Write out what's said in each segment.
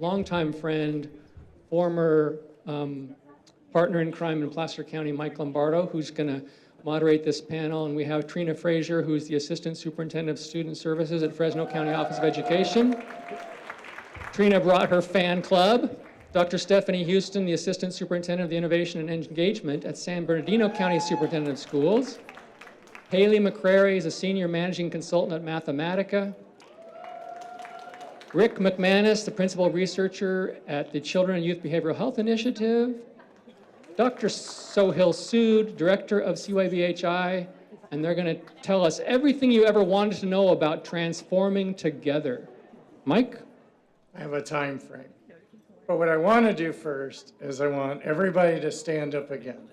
longtime friend, former partner in crime in Placer County, Mike Lombardo, who's going to moderate this panel. And we have Trina Frazier, who's the Assistant Superintendent of Student Services at Fresno County Office of Education. Trina brought her fan club. Dr. Stephanie Houston, the Assistant Superintendent of the Innovation and Engagement at San Bernardino County Superintendent of Schools. Haley McCrary is a Senior Managing Consultant at Mathematica. Rick McManus, the Principal Researcher at the Children and Youth Behavioral Health Initiative. Dr. Sohil Sood, Director of CYBHI, and they're going to tell us everything you ever wanted to know about transforming together. Mike? I have a time frame. But what I want to do first is I want everybody to stand up again.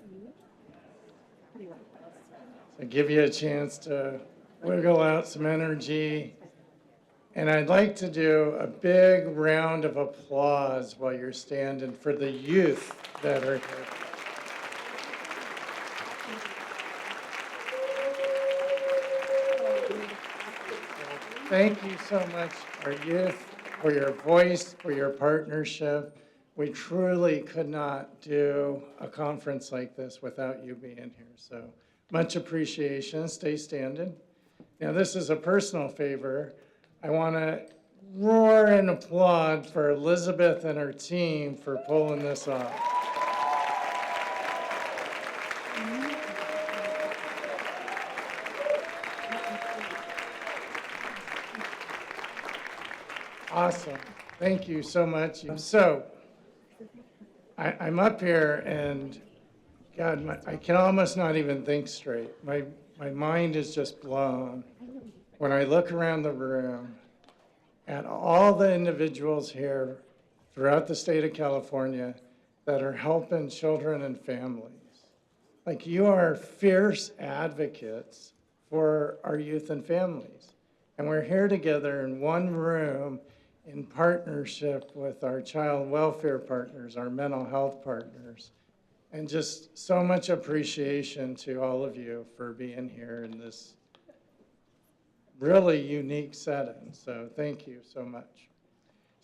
So give you a chance to wiggle out some energy. And I'd like to do a big round of applause while you're standing for the youth that are here. Thank you so much, our youth, for your voice, for your partnership. We truly could not do a conference like this without you being here. So much appreciation. Stay standing. Now, this is a personal favor. I want to roar and applaud for Elizabeth and her team for pulling this off. Awesome. Thank you so much. So I'm up here and God, I can almost not even think straight. My mind is just blown when I look around the room at all the individuals here throughout the state of California that are helping children and families. Like, you are fierce advocates for our youth and families. And we're here together in one room in partnership with our child welfare partners, our mental health partners, and just so much appreciation to all of you for being here in this really unique setting. So thank you so much.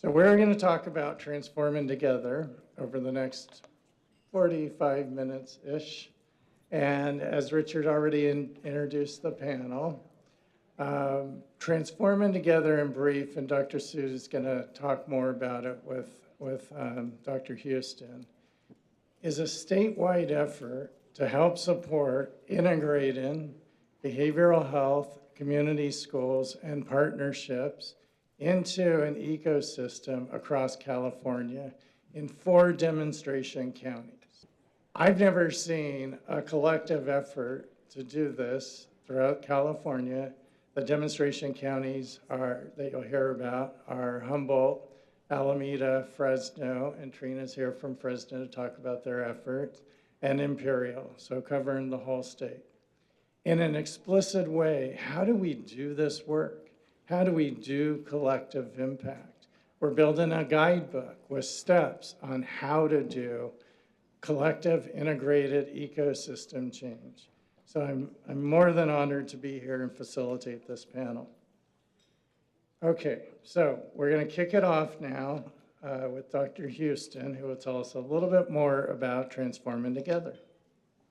So we're going to talk about transforming together over the next 45 minutes-ish. And as Richard already introduced the panel, transforming together in brief, and Dr. Sood is going to talk more about it with Dr. Houston, is a statewide effort to help support integrating behavioral health, community schools, and partnerships into an ecosystem across California in 4 demonstration counties. I've never seen a collective effort to do this throughout California. The demonstration counties that you'll hear about are Humboldt, Alameda, Fresno, and Trina's here from Fresno to talk about their efforts, and Imperial, so covering the whole state. In an explicit way, how do we do this work? How do we do collective impact? We're building a guidebook with steps on how to do collective integrated ecosystem change. So I'm more than honored to be here and facilitate this panel. Okay, so we're going to kick it off now with Dr. Houston, who will tell us a little bit more about transforming together.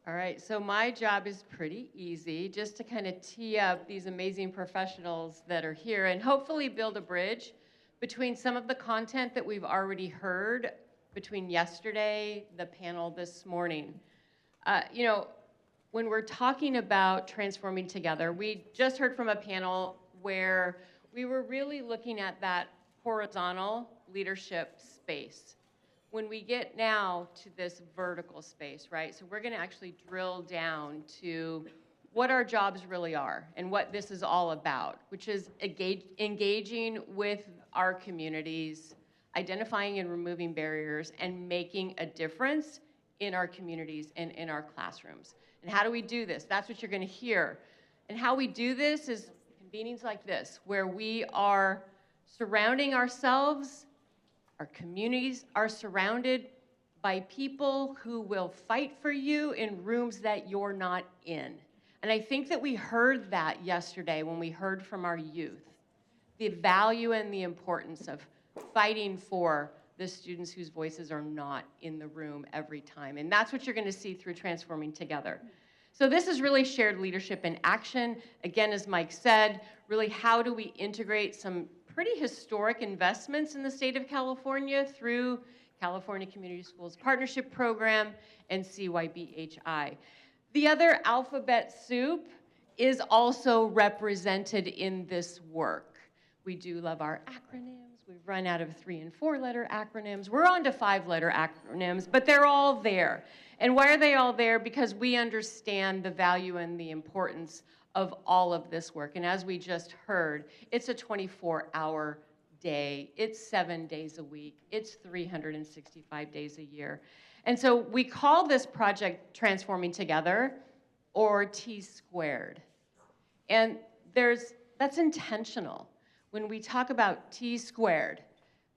All right, so my job is pretty easy, just to kind of tee up these amazing professionals that are here and hopefully build a bridge between some of the content that we've already heard between yesterday, the panel this morning. When we're talking about transforming together, we just heard from a panel where we were really looking at that horizontal leadership space. When we get now to this vertical space, right? So we're going to actually drill down to what our jobs really are and what this is all about, which is engaging with our communities, identifying and removing barriers, and making a difference in our communities and in our classrooms. And how do we do this? That's what you're going to hear. And how we do this is convenings like this, where we are surrounding ourselves, our communities are surrounded by people who will fight for you in rooms that you're not in. And I think that we heard that yesterday when we heard from our youth, the value and the importance of fighting for the students whose voices are not in the room every time. And that's what you're going to see through Transforming Together. So this is really shared leadership in action. Again, as Mike said, really how do we integrate some pretty historic investments in the state of California through California Community Schools Partnership Program and CYBHI. The other alphabet soup is also represented in this work. We do love our acronyms. We've run out of 3- and 4-letter acronyms. We're on to 5-letter acronyms, but they're all there. And why are they all there? Because we understand the value and the importance of all of this work. And as we just heard, it's a 24-hour day. It's 7 days a week. It's 365 days a year. And so we call this project Transforming Together, or T squared. And that's intentional. When we talk about T squared,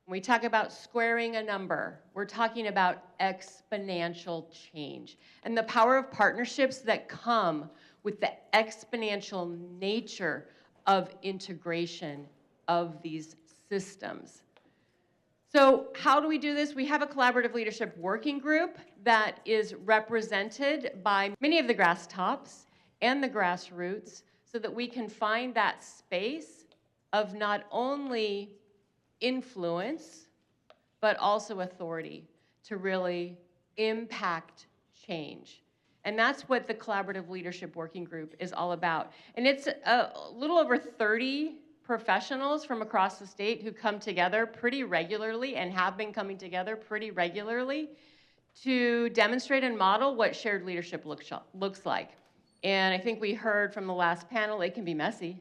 when we talk about squaring a number, we're talking about exponential change and the power of partnerships that come with the exponential nature of integration of these systems. So how do we do this? We have a collaborative leadership working group that is represented by many of the grass tops and the grassroots so that we can find that space of not only influence, but also authority to really impact change. And that's what the Collaborative Leadership Working Group is all about. And it's a little over 30 professionals from across the state who come together pretty regularly and have been coming together pretty regularly to demonstrate and model what shared leadership looks like. And I think we heard from the last panel, it can be messy.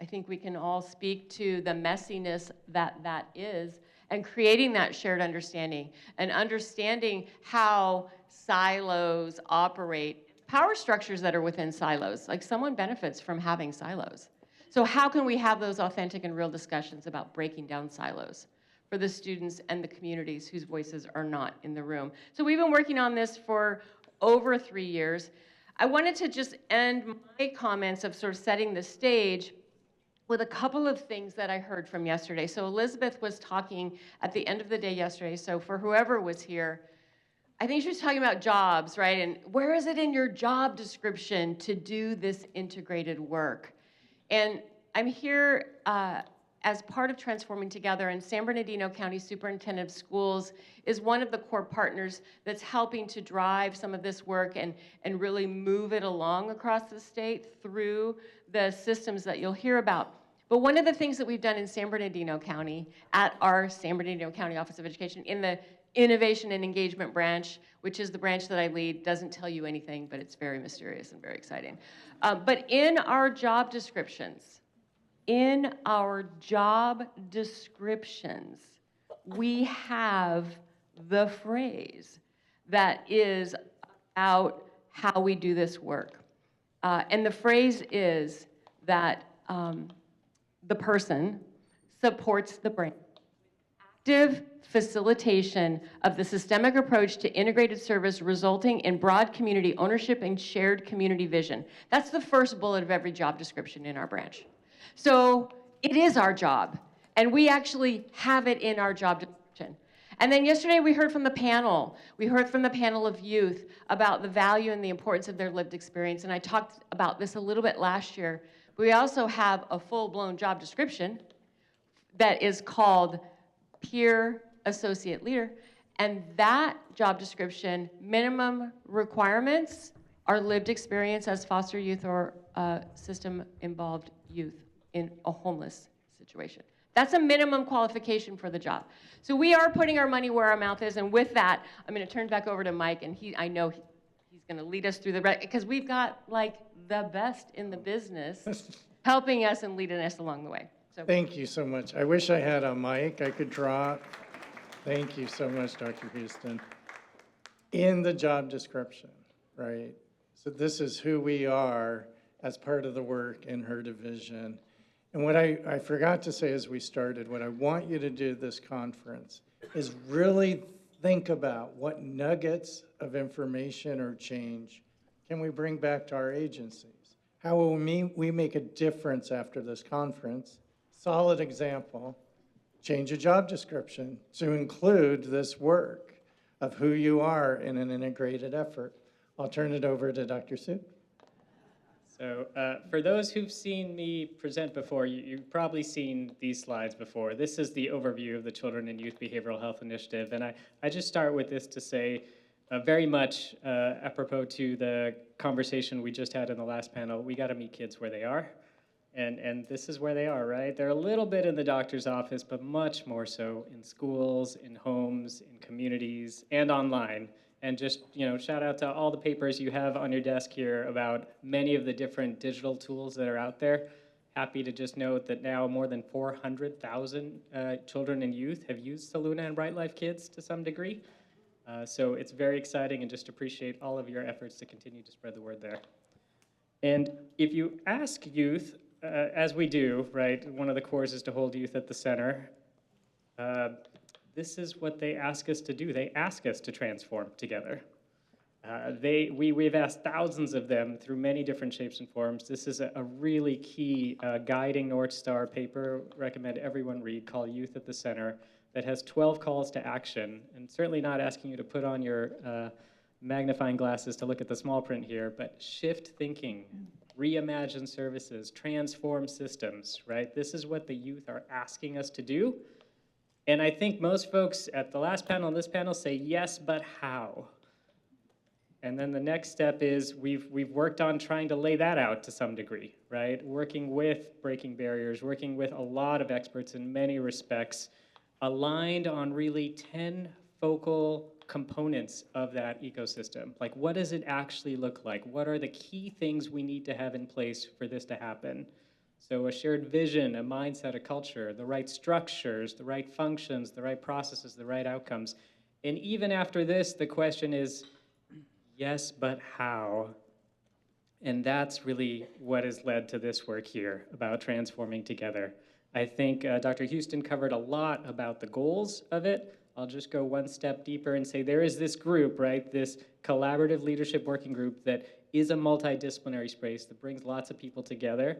I think we can all speak to the messiness that is, and creating that shared understanding and understanding how silos operate, power structures that are within silos. Like someone benefits from having silos. So how can we have those authentic and real discussions about breaking down silos for the students and the communities whose voices are not in the room? So we've been working on this for over 3 years. I wanted to just end my comments of sort of setting the stage with a couple of things that I heard from yesterday. So Elizabeth was talking at the end of the day yesterday, so for whoever was here, I think she was talking about jobs, right? And where is it in your job description to do this integrated work? And I'm here as part of Transforming Together, and San Bernardino County Superintendent of Schools is one of the core partners that's helping to drive some of this work and really move it along across the state through the systems that you'll hear about. But one of the things that we've done in San Bernardino County, at our San Bernardino County Office of Education, in the Innovation and Engagement branch, which is the branch that I lead, doesn't tell you anything, but it's very mysterious and very exciting. But in our job descriptions, we have the phrase that is about how we do this work. And the phrase is that the person supports the brain. Active facilitation of the systemic approach to integrated service resulting in broad community ownership and shared community vision. That's the first bullet of every job description in our branch. So it is our job, and we actually have it in our job description. And then yesterday we heard from the panel. We heard from the panel of youth about the value and the importance of their lived experience, and I talked about this a little bit last year. But we also have a full-blown job description that is called Peer Associate Leader, and that job description, minimum requirements are lived experience as foster youth or system-involved youth in a homeless situation. That's a minimum qualification for the job. So we are putting our money where our mouth is, and with that, I'm going to turn back over to Mike, and I know he's going to lead us through the rest, because we've got like the best in the business helping us and leading us along the way. So Thank you so much. I wish I had a mic I could draw. Thank you so much, Dr. Houston. In the job description, right? So this is who we are as part of the work in her division. And what I forgot to say as we started, what I want you to do this conference is really think about what nuggets of information or change can we bring back to our agencies? How will we make a difference after this conference? Solid example, change a job description to include this work of who you are in an integrated effort. I'll turn it over to Dr. Sood. So for those who've seen me present before, you've probably seen these slides before. This is the overview of the Children and Youth Behavioral Health Initiative. And I just start with this to say, very much apropos to the conversation we just had in the last panel, we got to meet kids where they are. And this is where they are, right? They're a little bit in the doctor's office, but much more so in schools, in homes, in communities, and online. And just, shout out to all the papers you have on your desk here about many of the different digital tools that are out there. Happy to just note that now more than 400,000 children and youth have used Soluna and Bright Life Kids to some degree. So it's very exciting, and just appreciate all of your efforts to continue to spread the word there. And if you ask youth, as we do, right, one of the cores is to hold youth at the center. This is what they ask us to do. They ask us to transform together. We've asked thousands of them through many different shapes and forms. This is a really key guiding North Star paper, recommend everyone read, called Youth at the Center, that has 12 calls to action, and certainly not asking you to put on your magnifying glasses to look at the small print here, but shift thinking, reimagine services, transform systems, right? This is what the youth are asking us to do. And I think most folks at the last panel and this panel say, yes, but how? And then the next step is we've worked on trying to lay that out to some degree, right? Working with breaking barriers, working with a lot of experts in many respects, aligned on really 10 focal components of that ecosystem. Like, what does it actually look like? What are the key things we need to have in place for this to happen? So a shared vision, a mindset, a culture, the right structures, the right functions, the right processes, the right outcomes. And even after this, the question is, yes, but how? And that's really what has led to this work here about transforming together. I think Dr. Houston covered a lot about the goals of it. I'll just go one step deeper and say there is this group, right, this collaborative leadership working group that is a multidisciplinary space that brings lots of people together.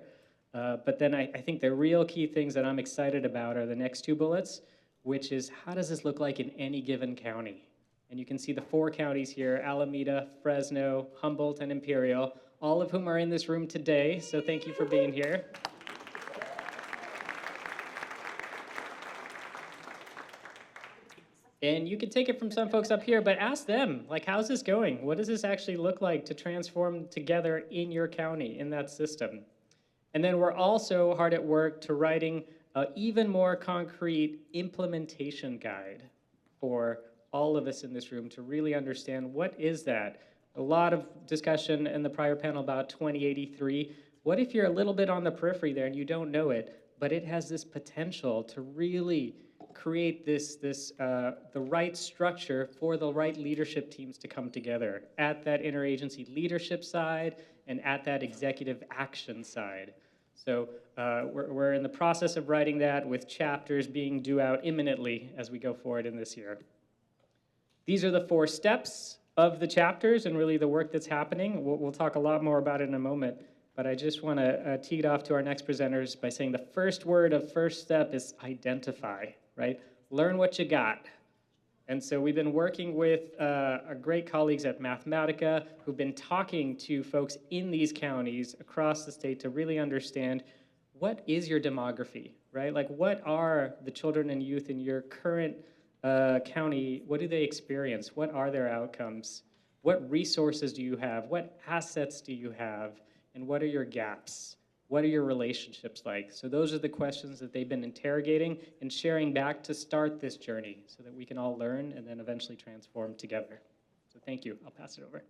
But then I think the real key things that I'm excited about are the next two bullets, which is how does this look like in any given county? And you can see the 4 counties here, Alameda, Fresno, Humboldt, and Imperial, all of whom are in this room today, so thank you for being here. And you can take it from some folks up here, but ask them, like, how's this going? What does this actually look like to transform together in your county, in that system? And then we're also hard at work to writing an even more concrete implementation guide for all of us in this room to really understand what is that. A lot of discussion in the prior panel about 2083. What if you're a little bit on the periphery there and you don't know it, but it has this potential to really create the right structure for the right leadership teams to come together at that interagency leadership side and at that executive action side. So we're in the process of writing that with chapters being due out imminently as we go forward in this year. These are the 4 steps of the chapters and really the work that's happening. We'll talk a lot more about it in a moment, but I just want to tee it off to our next presenters by saying the first word of first step is identify, right? Learn what you got. And so we've been working with our great colleagues at Mathematica who've been talking to folks in these counties across the state to really understand what is your demography, right? Like, what are the children and youth in your current county? What do they experience? What are their outcomes? What resources do you have? What assets do you have? And what are your gaps? What are your relationships like? So those are the questions that they've been interrogating and sharing back to start this journey so that we can all learn and then eventually transform together. So thank you. I'll pass it over.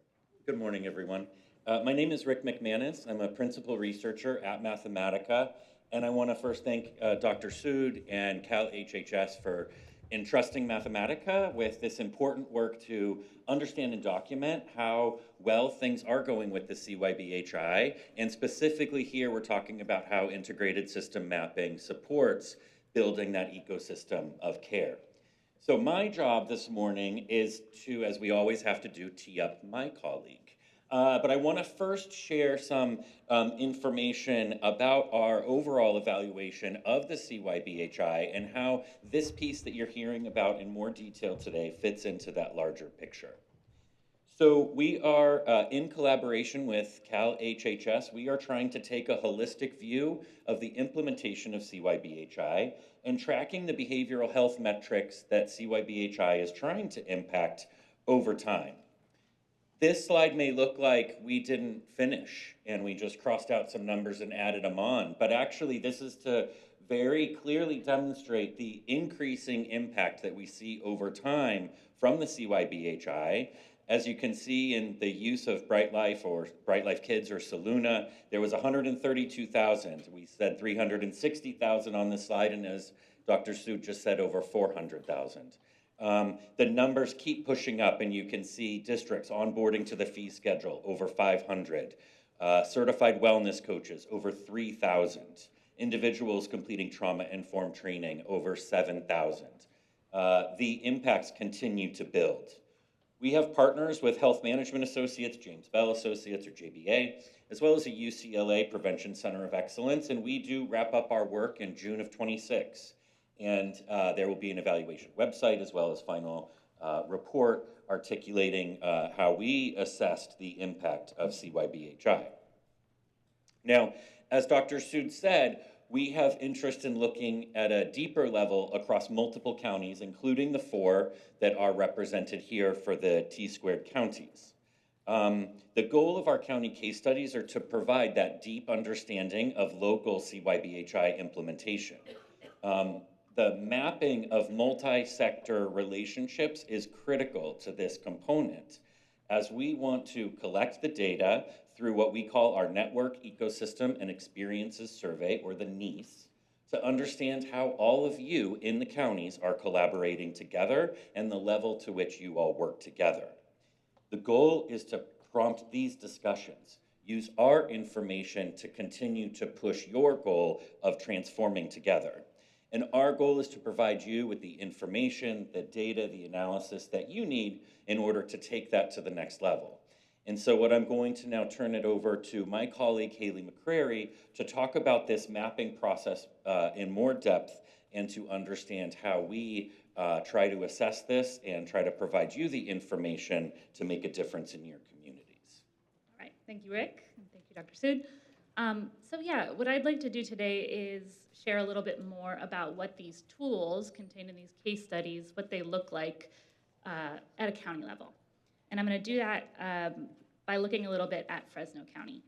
Good morning, everyone. My name is Rick McManus. I'm a principal researcher at Mathematica, and I want to first thank Dr. Sood and Cal HHS for entrusting Mathematica with this important work to understand and document how well things are going with the CYBHI. And specifically here, we're talking about how integrated system mapping supports building that ecosystem of care. So my job this morning is to, as we always have to do, tee up my colleague. But I want to first share some information about our overall evaluation of the CYBHI and how this piece that you're hearing about in more detail today fits into that larger picture. So we are, in collaboration with Cal HHS, we are trying to take a holistic view of the implementation of CYBHI and tracking the behavioral health metrics that CYBHI is trying to impact over time. This slide may look like we didn't finish and we just crossed out some numbers and added them on, but actually this is to very clearly demonstrate the increasing impact that we see over time from the CYBHI. As you can see in the use of Bright Life or Bright Life Kids or Saluna, there was 132,000. We said 360,000 on this slide, and as Dr. Sood just said, over 400,000. The numbers keep pushing up, and you can see districts onboarding to the fee schedule, over 500. Certified wellness coaches, over 3,000. Individuals completing trauma-informed training, over 7,000. The impacts continue to build. We have partners with Health Management Associates, James Bell Associates, or JBA, as well as a UCLA Prevention Center of Excellence, and we do wrap up our work in June of 26. And there will be an evaluation website as well as final report articulating how we assessed the impact of CYBHI. Now, as Dr. Sood said, we have interest in looking at a deeper level across multiple counties, including the 4 that are represented here for the T-squared counties. The goal of our county case studies are to provide that deep understanding of local CYBHI implementation. The mapping of multi-sector relationships is critical to this component, as we want to collect the data through what we call our Network Ecosystem and Experiences Survey, or the NEIS, to understand how all of you in the counties are collaborating together and the level to which you all work together. The goal is to prompt these discussions, use our information to continue to push your goal of transforming together. And our goal is to provide you with the information, the data, the analysis that you need in order to take that to the next level. And so what I'm going to now turn it over to my colleague, Haley McCrary, to talk about this mapping process in more depth and to understand how we try to assess this and try to provide you the information to make a difference in your communities. All right, thank you, Rick, and thank you, Dr. Sood. So yeah, what I'd like to do today is share a little bit more about what these tools contained in these case studies, what they look like at a county level. And I'm going to do that by looking a little bit at Fresno County.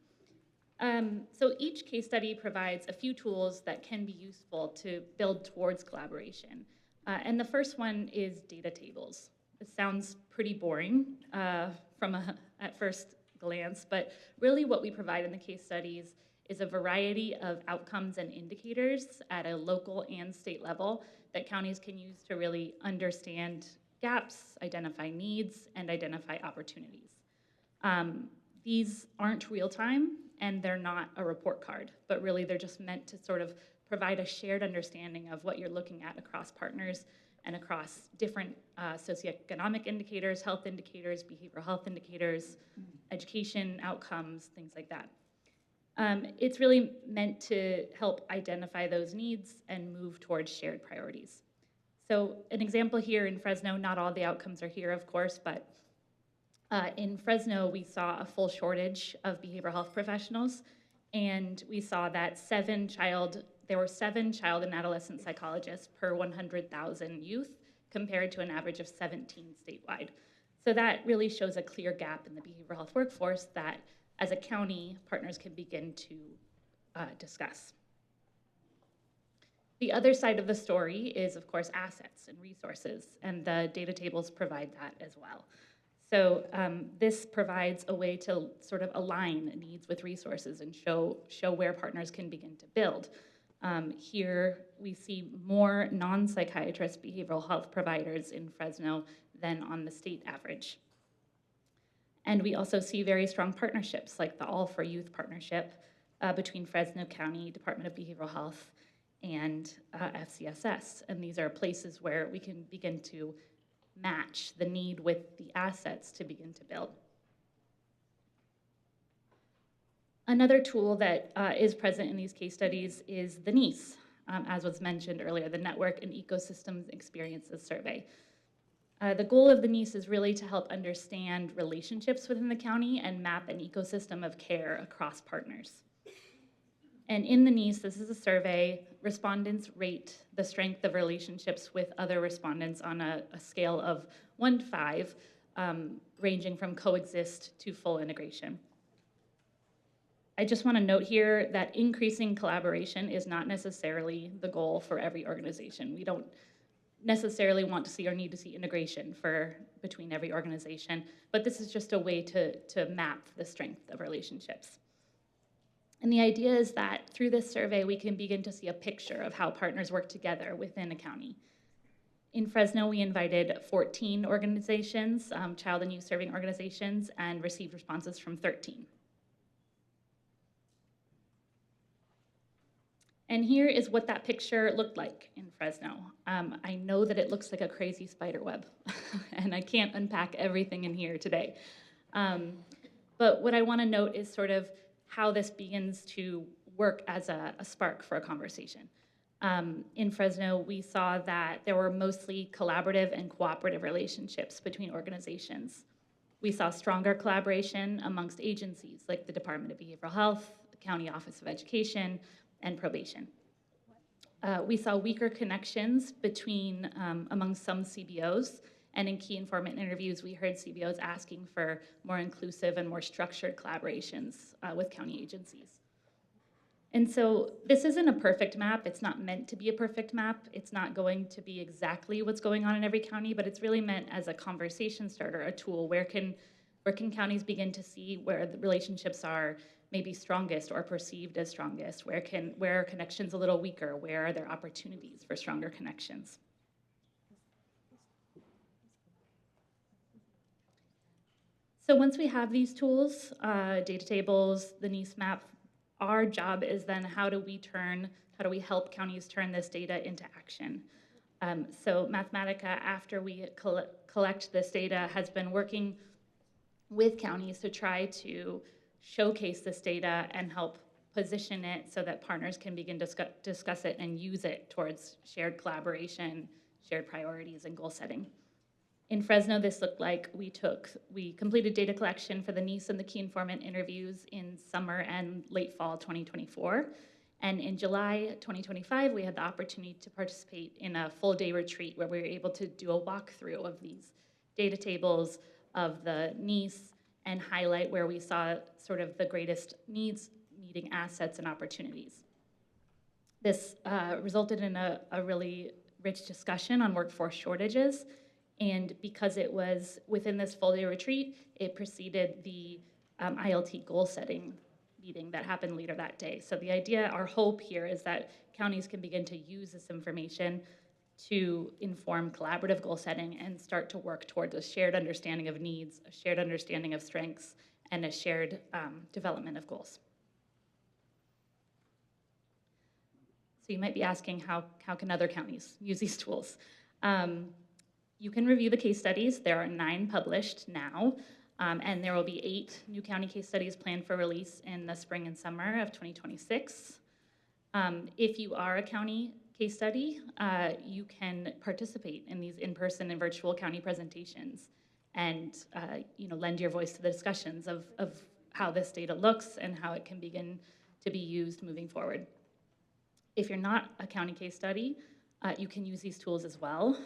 So each case study provides a few tools that can be useful to build towards collaboration. And the first one is data tables. It sounds pretty boring at first glance, but really what we provide in the case studies is a variety of outcomes and indicators at a local and state level that counties can use to really understand gaps, identify needs, and identify opportunities. These aren't real time, and they're not a report card, but really they're just meant to sort of provide a shared understanding of what you're looking at across partners and across different socioeconomic indicators, health indicators, behavioral health indicators, education outcomes, things like that. It's really meant to help identify those needs and move towards shared priorities. So an example here in Fresno, not all the outcomes are here, of course, but in Fresno, we saw a full shortage of behavioral health professionals, and we saw that there were 7 child and adolescent psychologists per 100,000 youth, compared to an average of 17 statewide. So that really shows a clear gap in the behavioral health workforce that, as a county, partners can begin to discuss. The other side of the story is, of course, assets and resources, and the data tables provide that as well. So this provides a way to sort of align needs with resources and show where partners can begin to build. Here we see more non-psychiatrist behavioral health providers in Fresno than on the state average. And we also see very strong partnerships, like the All for Youth partnership between Fresno County Department of Behavioral Health and FCSS. And these are places where we can begin to match the need with the assets to begin to build. Another tool that is present in these case studies is the NEAS, as was mentioned earlier, the Network and Ecosystems Experiences Survey. The goal of the NEAS is really to help understand relationships within the county and map an ecosystem of care across partners. And in the NEAS, this is a survey, respondents rate the strength of relationships with other respondents on a scale of 1 to 5, ranging from coexist to full integration. I just want to note here that increasing collaboration is not necessarily the goal for every organization. We don't necessarily want to see or need to see integration between every organization, but this is just a way to map the strength of relationships. And the idea is that through this survey, we can begin to see a picture of how partners work together within a county. In Fresno, we invited 14 organizations, child and youth serving organizations, and received responses from 13. And here is what that picture looked like in Fresno. I know that it looks like a crazy spider web, and I can't unpack everything in here today. But what I want to note is sort of how this begins to work as a spark for a conversation. In Fresno, we saw that there were mostly collaborative and cooperative relationships between organizations. We saw stronger collaboration amongst agencies like the Department of Behavioral Health, the County Office of Education, and probation. We saw weaker connections between among some CBOs, and in key informant interviews, we heard CBOs asking for more inclusive and more structured collaborations with county agencies. And so this isn't a perfect map. It's not meant to be a perfect map. It's not going to be exactly what's going on in every county, but it's really meant as a conversation starter, a tool. Where can counties begin to see where the relationships are maybe strongest or perceived as strongest? Where are connections a little weaker? Where are there opportunities for stronger connections? So once we have these tools, data tables, the NEAS map, our job is then how do we help counties turn this data into action? So Mathematica, after we collect this data, has been working with counties to try to showcase this data and help position it so that partners can begin to discuss it and use it towards shared collaboration, shared priorities, and goal setting. In Fresno, this looked like we completed data collection for the NEAS and the key informant interviews in summer and late fall 2024. And in July 2025, we had the opportunity to participate in a full day retreat where we were able to do a walkthrough of these data tables of the NEAS and highlight where we saw sort of the greatest needs, meeting assets and opportunities. This resulted in a really rich discussion on workforce shortages. And because it was within this full day retreat, it preceded the ILT goal setting meeting that happened later that day. So the idea, our hope here is that counties can begin to use this information to inform collaborative goal setting and start to work towards a shared understanding of needs, a shared understanding of strengths, and a shared development of goals. So you might be asking, how can other counties use these tools? You can review the case studies. There are 9 published now, and there will be 8 new county case studies planned for release in the spring and summer of 2026. If you are a county case study, you can participate in these in-person and virtual county presentations and lend your voice to the discussions of how this data looks and how it can begin to be used moving forward. If you're not a county case study, you can use these tools as well.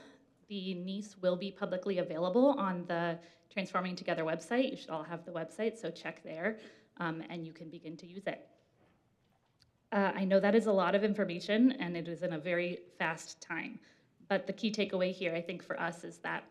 The NEAS will be publicly available on the Transforming Together website. You should all have the website, so check there, and you can begin to use it. I know that is a lot of information, and it is in a very fast time. But the key takeaway here, I think, for us is that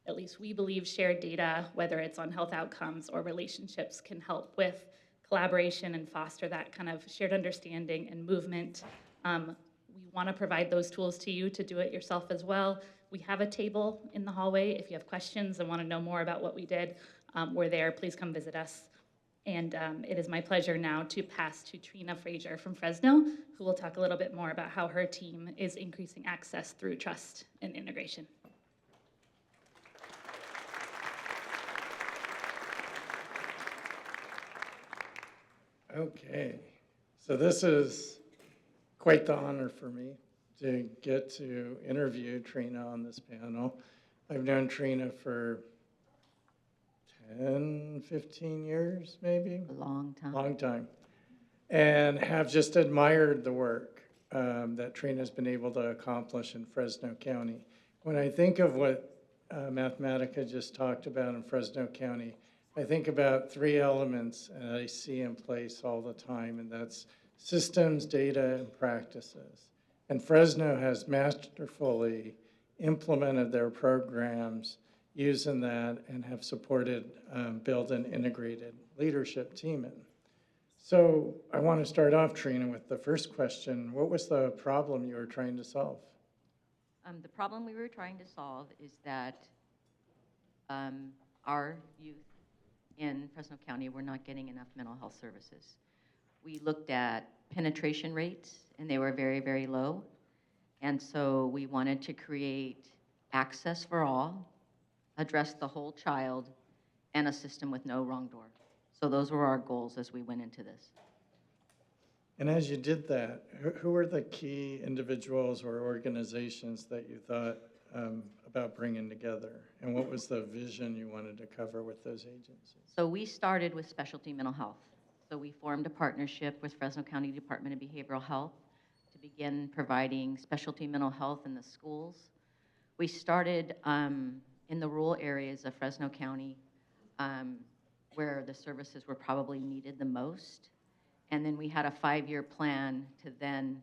at least we believe shared data, whether it's on health outcomes or relationships, can help with collaboration and foster that kind of shared understanding and movement. We want to provide those tools to you to do it yourself as well. We have a table in the hallway. If you have questions and want to know more about what we did, we're there. Please come visit us. And it is my pleasure now to pass to Trina Frazier from Fresno, who will talk a little bit more about how her team is increasing access through trust and integration. Okay, so this is quite the honor for me to get to interview Trina on this panel. I've known Trina for 10, 15 years, maybe? A long time. Long time. And have just admired the work that Trina's been able to accomplish in Fresno County. When I think of what Mathematica just talked about in Fresno County, I think about three elements that I see in place all the time, and that's systems, data, and practices. And Fresno has masterfully implemented their programs using that and have supported build an integrated leadership team in. So I want to start off, Trina, with the first question. What was the problem you were trying to solve? The problem we were trying to solve is that our youth in Fresno County were not getting enough mental health services. We looked at penetration rates, and they were very, very low. And so we wanted to create access for all, address the whole child, and a system with no wrong door. So those were our goals as we went into this. And as you did that, who were the key individuals or organizations that you thought about bringing together? And what was the vision you wanted to cover with those agencies? So we started with specialty mental health. So we formed a partnership with Fresno County Department of Behavioral Health to begin providing specialty mental health in the schools. We started in the rural areas of Fresno County where the services were probably needed the most. And then we had a 5-year plan to then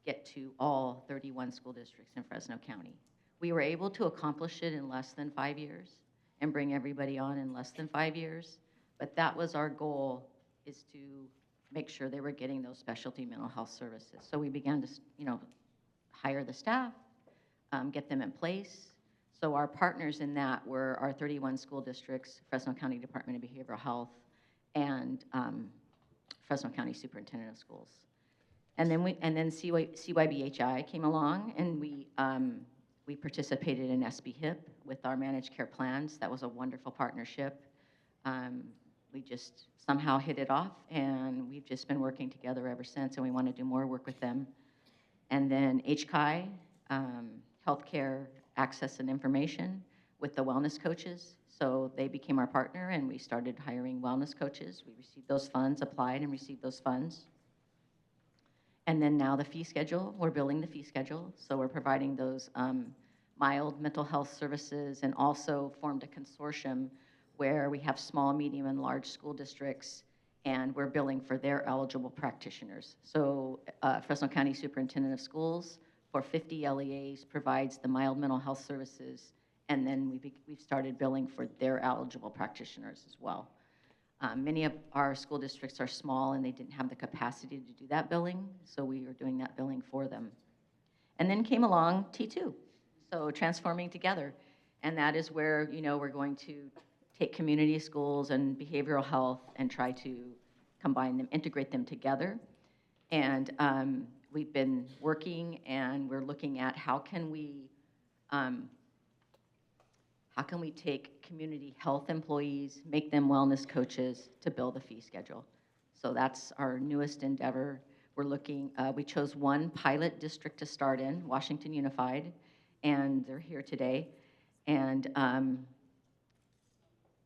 get to all 31 school districts in Fresno County. We were able to accomplish it in less than 5 years and bring everybody on in less than 5 years. But that was our goal, is to make sure they were getting those specialty mental health services. So we began to, hire the staff, get them in place. So our partners in that were our 31 school districts, Fresno County Department of Behavioral Health, and Fresno County Superintendent of Schools. And then CYBHI came along, and we participated in SBHIP with our managed care plans. That was a wonderful partnership. We just somehow hit it off, and we've just been working together ever since, and we want to do more work with them. And then HCI, Healthcare Access and Information, with the wellness coaches. So they became our partner, and we started hiring wellness coaches. We received those funds, applied and received those funds. And then now the fee schedule, we're building the fee schedule. So we're providing those mild mental health services, and also formed a consortium where we have small, medium, and large school districts, and we're billing for their eligible practitioners. So Fresno County Superintendent of Schools, for 50 LEAs, provides the mild mental health services, and then we've started billing for their eligible practitioners as well. Many of our school districts are small, and they didn't have the capacity to do that billing, so we are doing that billing for them. And then came along T2, so transforming together, and that is where we're going to take community schools and behavioral health and try to combine them, integrate them together. And we've been working, and we're looking at how can we take community health employees, make them wellness coaches to build a fee schedule. So that's our newest endeavor. We're looking, we chose one pilot district to start in, Washington Unified, and they're here today. And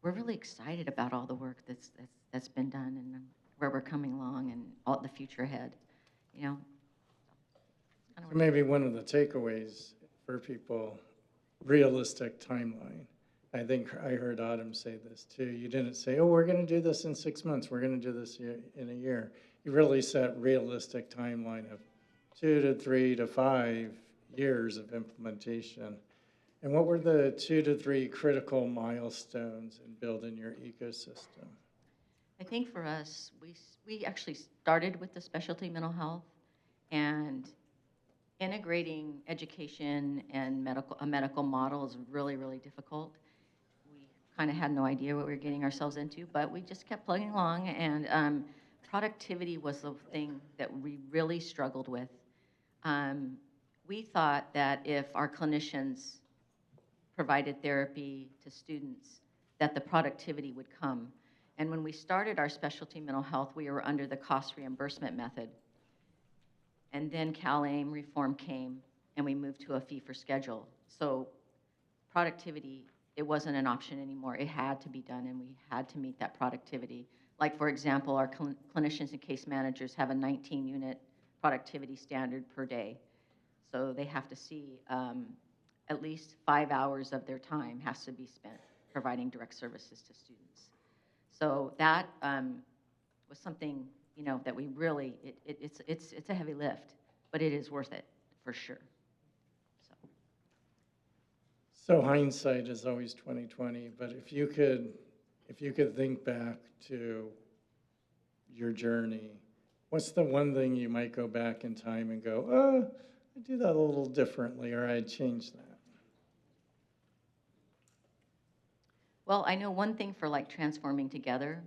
we're really excited about all the work that's been done, and where we're coming along, and all the future ahead, So maybe one of the takeaways for people, realistic timeline. I think I heard Autumn say this too. You didn't say, oh, we're going to do this in 6 months. We're going to do this in a year. You really set realistic timeline of 2 to 3 to 5 years of implementation. And what were the 2 to 3 critical milestones in building your ecosystem? I think for us, we actually started with the specialty mental health, and integrating education and a medical model is really, really difficult. We kind of had no idea what we were getting ourselves into, but we just kept plugging along, and productivity was the thing that we really struggled with. We thought that if our clinicians provided therapy to students, that the productivity would come. And when we started our specialty mental health, we were under the cost reimbursement method. And then CalAIM reform came, and we moved to a fee for schedule. So productivity, it wasn't an option anymore. It had to be done, and we had to meet that productivity. Like, for example, our clinicians and case managers have a 19-unit productivity standard per day. So they have to see at least 5 hours of their time has to be spent providing direct services to students. So that was something, you know, that we really, it's a heavy lift, but it is worth it for sure. So hindsight is always 20/20, but if you could think back to your journey, what's the one thing you might go back in time and go, oh, I'd do that a little differently, or I'd change that? Well, I know one thing for like transforming together,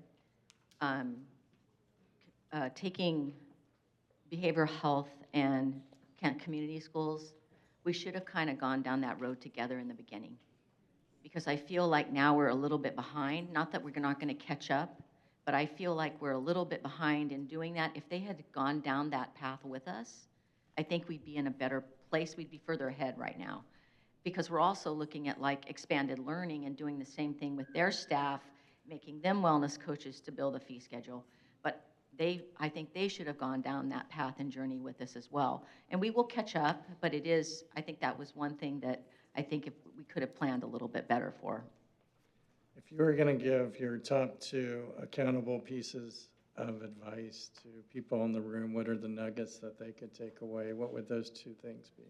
taking behavioral health and community schools, we should have kind of gone down that road together in the beginning. Because I feel like now we're a little bit behind. Not that we're not going to catch up, but I feel like we're a little bit behind in doing that. If they had gone down that path with us, I think we'd be in a better place. We'd be further ahead right now. Because we're also looking at like expanded learning and doing the same thing with their staff, making them wellness coaches to build a fee schedule. But I think they should have gone down that path and journey with us as well. And we will catch up, but I think that was one thing that I think if we could have planned a little bit better for. If you were going to give your top 2 accountable pieces of advice to people in the room, what are the nuggets that they could take away? What would those 2 things be?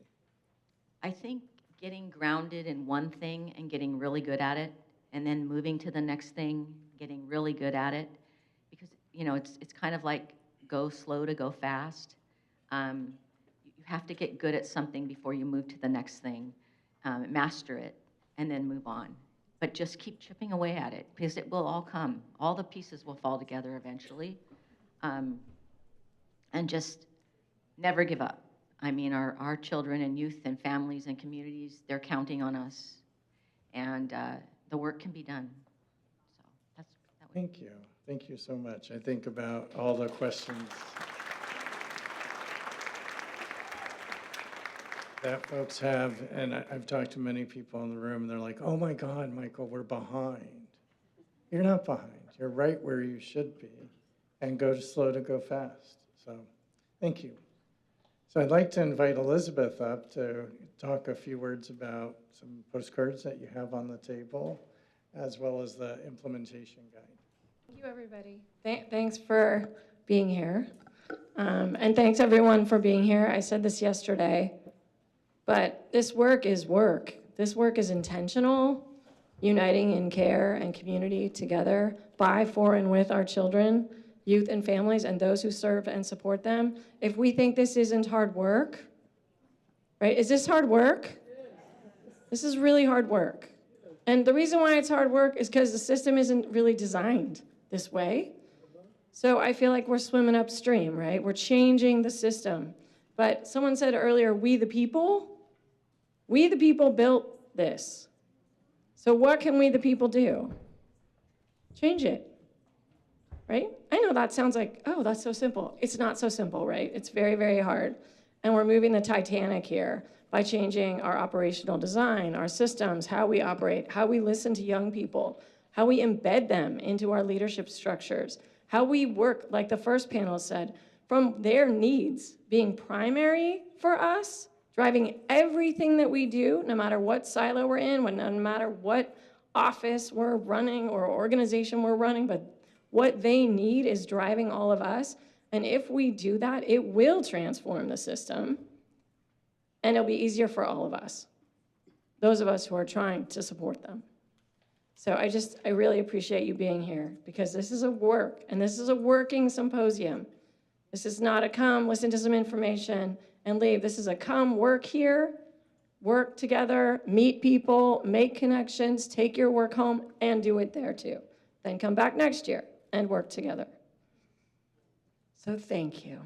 I think getting grounded in one thing and getting really good at it, and then moving to the next thing, getting really good at it, because you know it's kind of like go slow to go fast. You have to get good at something before you move to the next thing, master it, and then move on. But just keep chipping away at it because it will all come. All the pieces will fall together eventually, and just never give up. I mean, our children and youth and families and communities, they're counting on us, and the work can be done. So that would. Thank you. Thank you so much. I think about all the questions that folks have, and I've talked to many people in the room, and they're like, oh my God, Michael, we're behind. You're not behind. You're right where you should be, and go slow to go fast. So thank you. So I'd like to invite Elizabeth up to talk a few words about some postcards that you have on the table, as well as the implementation guide. Thank you, everybody. Thanks for being here. And thanks, everyone, for being here. I said this yesterday, but this work is work. This work is intentional, uniting in care and community together by, for, and with our children, youth and families, and those who serve and support them. If we think this isn't hard work, right? Is this hard work? This is really hard work. And the reason why it's hard work is because the system isn't really designed this way. So I feel like we're swimming upstream, right? We're changing the system. But someone said earlier, we the people built this. So what can we the people do? Change it. Right? I know that sounds like, oh, that's so simple. It's not so simple, right? It's very, very hard. And we're moving the Titanic here by changing our operational design, our systems, how we operate, how we listen to young people, how we embed them into our leadership structures, how we work, like the first panel said, from their needs being primary for us, driving everything that we do, no matter what silo we're in, no matter what office we're running or organization we're running, but what they need is driving all of us. And if we do that, it will transform the system. And it'll be easier for all of us, those of us who are trying to support them. So I really appreciate you being here because this is a work, and this is a working symposium. This is not a come, listen to some information, and leave. This is a come, work here, work together, meet people, make connections, take your work home, and do it there too. Then come back next year and work together. So thank you.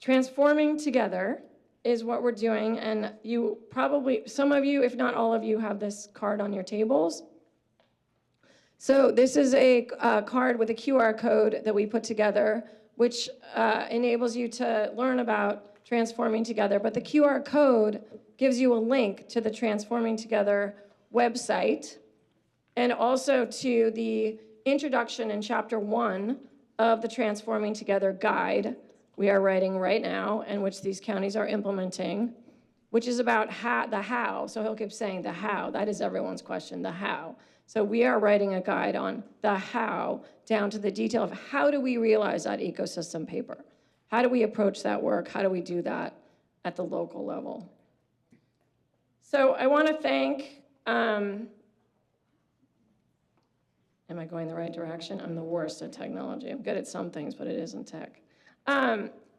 Transforming together is what we're doing, and you probably, some of you, if not all of you, have this card on your tables. So this is a card with a QR code that we put together, which enables you to learn about Transforming Together. But the QR code gives you a link to the Transforming Together website and also to the introduction in Chapter 1 of the Transforming Together guide we are writing right now and which these counties are implementing, which is about the how. Sohil keeps saying the how. That is everyone's question, the how. So we are writing a guide on the how, down to the detail of how do we realize that ecosystem paper? How do we approach that work? How do we do that at the local level? So I want to thank, am I going the right direction? I'm the worst at technology. I'm good at some things, but it isn't tech.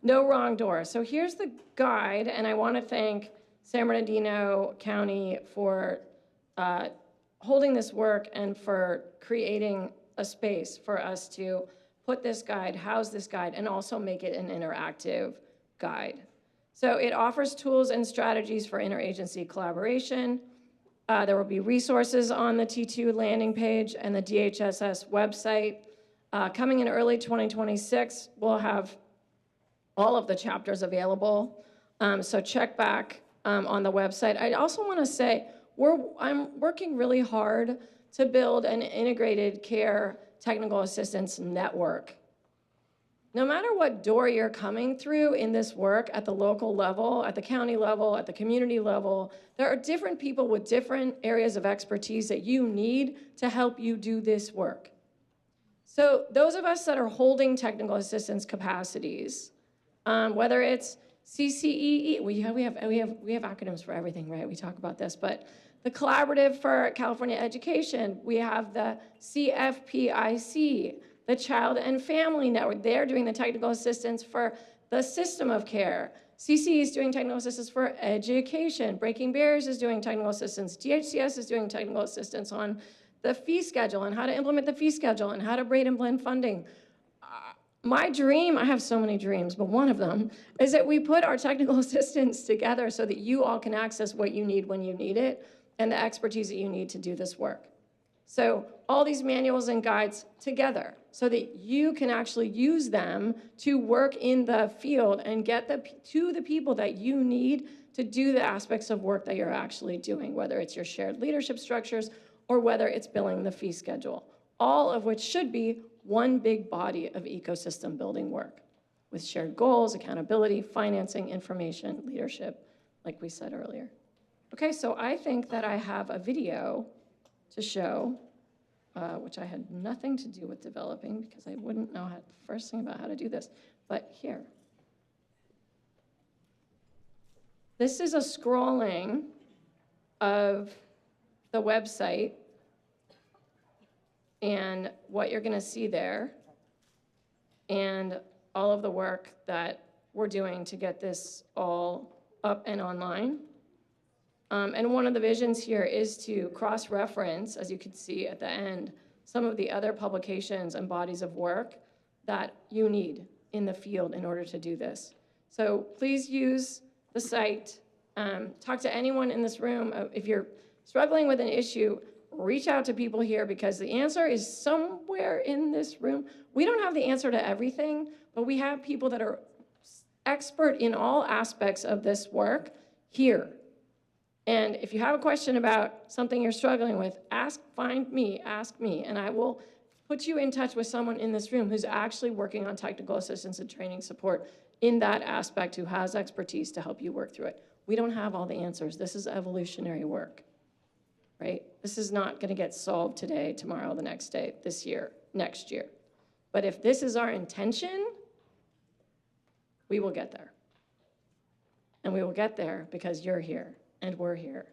No wrong door. So here's the guide, and I want to thank San Bernardino County for holding this work and for creating a space for us to put this guide, house this guide, and also make it an interactive guide. So it offers tools and strategies for interagency collaboration. There will be resources on the T2 landing page and the DHSS website. Coming in early 2026, we'll have all of the chapters available. So check back on the website. I also want to say, I'm working really hard to build an integrated care technical assistance network. No matter what door you're coming through in this work at the local level, at the county level, at the community level, there are different people with different areas of expertise that you need to help you do this work. So those of us that are holding technical assistance capacities, whether it's CCEE, we have acronyms for everything, right? We talk about this, but the Collaborative for California Education, we have the CFPIC, the Child and Family Network. They're doing the technical assistance for the system of care. CCE is doing technical assistance for education. Breaking Barriers is doing technical assistance. DHCS is doing technical assistance on the fee schedule and how to implement the fee schedule and how to braid and blend funding. My dream, I have so many dreams, but one of them is that we put our technical assistance together so that you all can access what you need when you need it and the expertise that you need to do this work. So all these manuals and guides together so that you can actually use them to work in the field and get to the people that you need to do the aspects of work that you're actually doing, whether it's your shared leadership structures or whether it's billing the fee schedule, all of which should be one big body of ecosystem building work with shared goals, accountability, financing, information, leadership, like we said earlier. Okay, so I think that I have a video to show, which I had nothing to do with developing because I wouldn't know the first thing about how to do this, but here. This is a scrolling of the website and what you're gonna see there and all of the work that we're doing to get this all up and online. And one of the visions here is to cross-reference, as you can see at the end, some of the other publications and bodies of work that you need in the field in order to do this. So please use the site. Talk to anyone in this room. If you're struggling with an issue, reach out to people here because the answer is somewhere in this room. We don't have the answer to everything, but we have people that are expert in all aspects of this work here. And if you have a question about something you're struggling with, ask me, and I will put you in touch with someone in this room who's actually working on technical assistance and training support in that aspect, who has expertise to help you work through it. We don't have all the answers. This is evolutionary work, right? This is not gonna get solved today, tomorrow, the next day, this year, next year. But if this is our intention, we will get there. And we will get there because you're here. And we're here.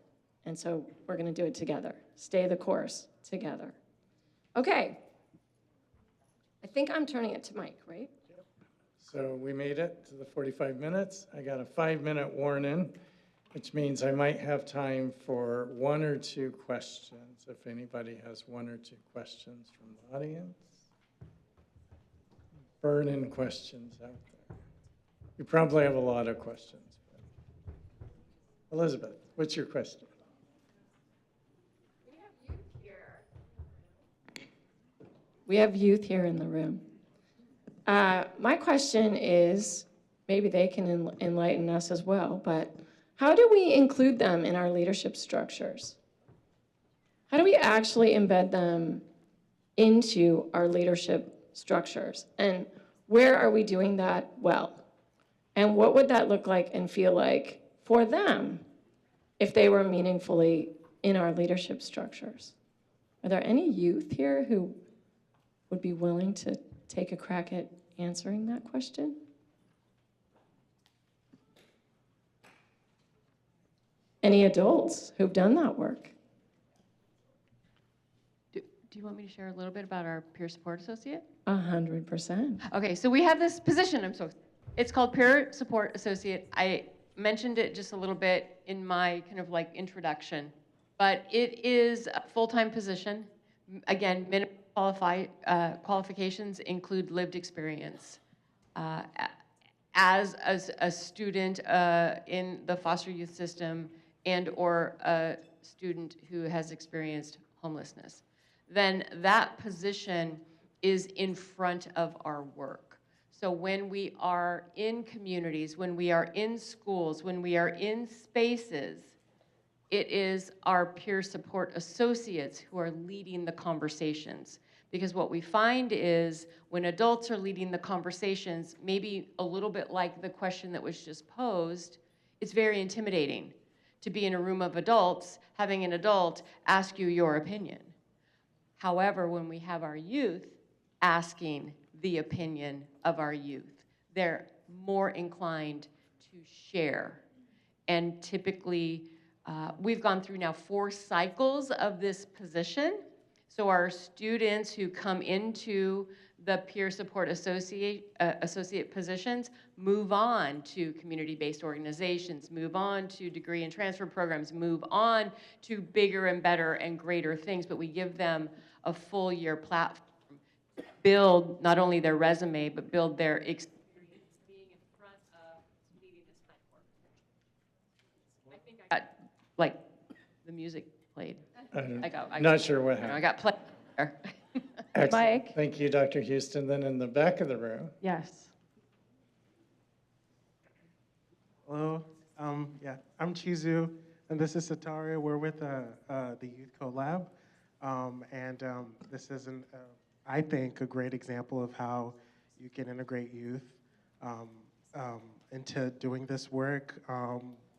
And so we're gonna do it together. Stay the course together. Okay. I think I'm turning it to Mike, right? So we made it to the 45 minutes. I got a 5-minute warning, which means I might have time for 1 or 2 questions, if anybody has 1 or 2 questions from the audience. Burning questions out there. You probably have a lot of questions. Elizabeth, what's your question? We have you here. We have youth here in the room. My question is, maybe they can enlighten us as well, but how do we include them in our leadership structures? How do we actually embed them into our leadership structures? And where are we doing that well? And what would that look like and feel like for them if they were meaningfully in our leadership structures? Are there any youth here who would be willing to take a crack at answering that question? Any adults who've done that work? Do you want me to share a little bit about our peer support associate? 100%. Okay, so we have this position, it's called peer support associate. I mentioned it just a little bit in my kind of like introduction, but it is a full-time position. Again, minimum qualifications include lived experience. As a student in the foster youth system and or a student who has experienced homelessness, then that position is in front of our work. So when we are in communities, when we are in schools, when we are in spaces, it is our peer support associates who are leading the conversations. Because what we find is when adults are leading the conversations, maybe a little bit like the question that was just posed, it's very intimidating to be in a room of adults, having an adult ask you your opinion. However, when we have our youth asking the opinion of our youth, they're more inclined to share. And typically, we've gone through now 4 cycles of this position. So our students who come into the peer support associate positions move on to community-based organizations, move on to degree and transfer programs, move on to bigger and better and greater things, but we give them a full year platform, build not only their resume, but build their experience being in front of leading this kind of work. I think I got, like, the music played. Not sure what I happened. got played there. Excellent. Mike? Thank you, Dr. Houston. Then in the back of the room. Yes. Hello, yeah, I'm Chizu, and this is Sataria. We're with the Youth Co-Lab, and this is, I think, a great example of how you can integrate youth into doing this work.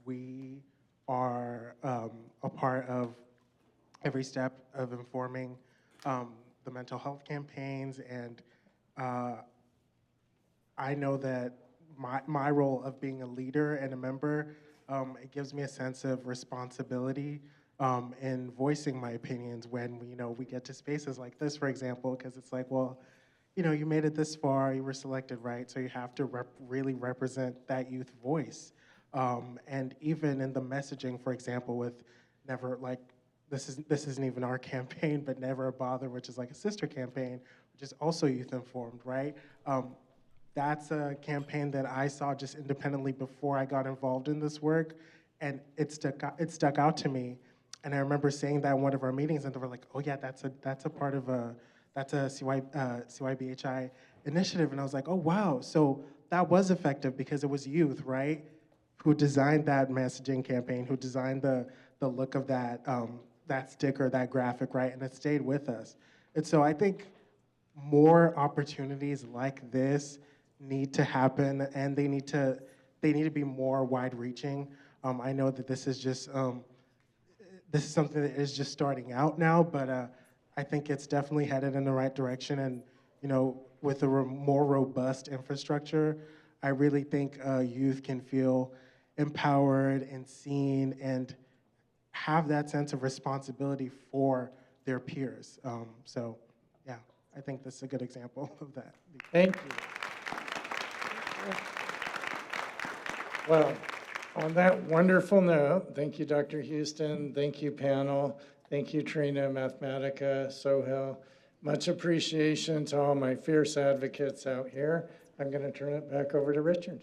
We are a part of every step of informing the mental health campaigns, and I know that my role of being a leader and a member, it gives me a sense of responsibility in voicing my opinions when we get to spaces like this, for example, because it's like, well, you made it this far, you were selected, right? So you have to really represent that youth voice. And even in the messaging, for example, with never, like, this isn't even our campaign, but Never a Bother, which is like a sister campaign, which is also youth informed, right? That's a campaign that I saw just independently before I got involved in this work, and it stuck out to me. And I remember saying that in one of our meetings, and they were like, "Oh yeah, that's a part of that's a CYBHI initiative." And I was like, "Oh wow!" So that was effective because it was youth, right, who designed that messaging campaign, who designed the look of that that sticker, that graphic, right, and it stayed with us. And so I think more opportunities like this need to happen, and they need to be more wide-reaching. I know that this is just this is something that is just starting out now, but I think it's definitely headed in the right direction. And with a more robust infrastructure, I really think youth can feel empowered and seen and have that sense of responsibility for their peers. So, yeah, I think this is a good example of that. Thank you. Well, on that wonderful note, thank you, Dr. Houston. Thank you, panel. Thank you, Trina, Mathematica, Sohil. Much appreciation to all my fierce advocates out here. I'm going to turn it back over to Richard.